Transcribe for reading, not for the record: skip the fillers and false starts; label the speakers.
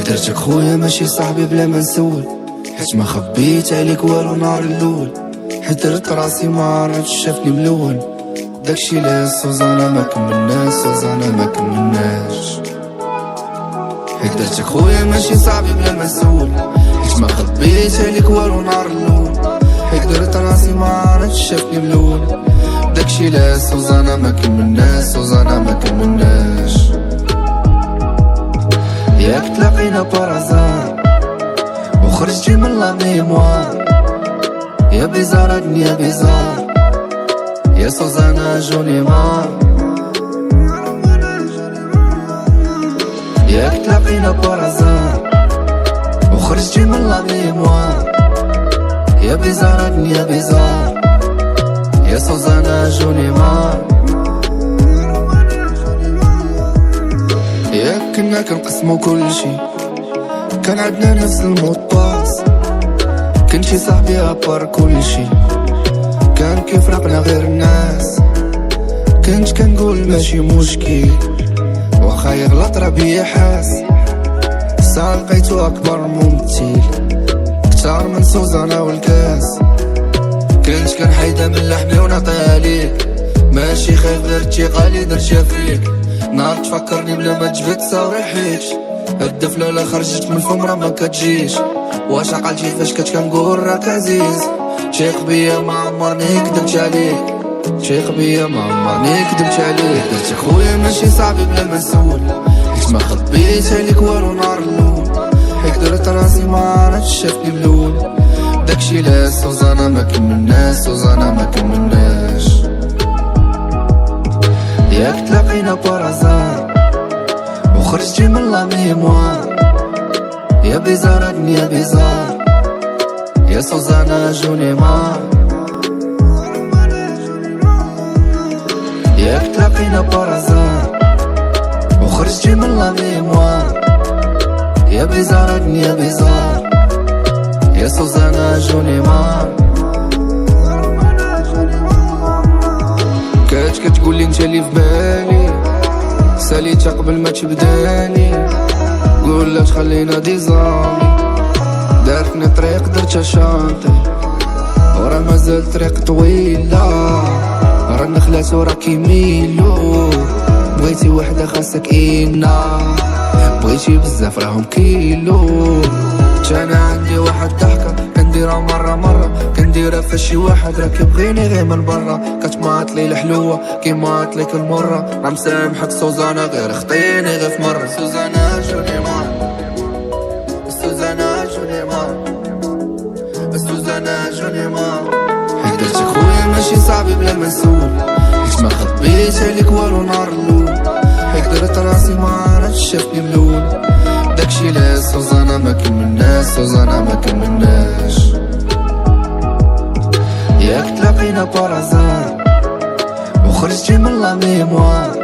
Speaker 1: درتك خويا ماشي صاحبي بلا ما نسول، حيت ما خبيت عليك والو نهار الاول. حيت درت راسي ما عرفتش شافني ملون، داكشي لا سوزانا ما كملناش، سوزانا ما كملناش. حيت درتك خويا ماشي صاحبي بلا ما نسول، حيت ما خبيت عليك والو نهار الاول. حيت درت راسي ما عرفتش شافني ملون، داكشي لا سوزانا ما كملناش، سوزانا ما كملناش. ياك تلاقينا بارازار وخرجتي من لا ميموار، يا بيزار الدنيا بيزار، يا سوزانا جوني مار. ياك تلاقينا بارازار وخرجتي من لا ميموار، يا بيزار الدنيا بيزار، يا سوزانا جوني مار. ياك كنا كنقسمو كلشي، كان عندنا نفس المطاس، كنتي صاحبي ابار كلشي، كان كيفرقنا غير الناس. كنت كنقول ماشي مشكل، واخا يغلط راه بيا حاس. ساعة لقيتو اكبر ممثل، كتار من سوزانا والكاس. كنت كنحيدها من لحمي ونعطيها ليك، ماشي خايف درتي قالي درتها فيك. نهار تفكرني بلا ما تجبد صاوري حيتش، الدفلة لا خرجت من الفم راه ما كتجيش. واش عقلتي فاش كنقول راك عزيز؟ شيخ بيا ما عمرني كدبت عليك، شيخ بيا ما عمرني كدبت عليك. درت خويا ماشي صاحبي بلا ما نسول، حيت ما خبيت عليك والو نهار الاول. حيت درت راسي ما عرفتش شافني ملون، داكشي لا سوزانا ما كملناش، سوزانا ما كملناش. ياك تلاقينا بارازار وخرجتي من لا ميموار، يا بيزار الدنيا بيزار، يا سوزانا جوني مار. ياك تلاقينا بارازار وخرجتي من لا ميموار، يا بيزار الدنيا بيزار، يا سوزانا جوني مار. كتقولي انت اللي في بالي، ساليتها قبل ما تبداني. قول لا تخلينا ديزامي، دارتني طريق درتها شانطي، ورا مازال طريق طويلة. راه النخلات ورا كيميلو، بغيتي وحدة خاصك إينا، بغيتي بزاف راهم كيلو. انا عندي واحد ضحكة كنديرها مرة كنديرها فشي واحد راه كيبغيني غير من برا. كتماطلي الحلوة كيماط ليك المرة، راه مسامحك سوزانا غير خطيني غير في مرة. سوزانا جوني مار، سوزانا جوني مار، سوزانا جوني مار. حيت درتك خويا ماشي صاحبي بلا ما نسول، حيت ما خبيت عليك والو نهار الاول. حيت درت راسي ما عرفتش شافني ملون، داكشي لا سوزانا ما كملناش، سوزانا ما كملناش. ياك تلاقينا بارازار وخرجتي من لا ميموار،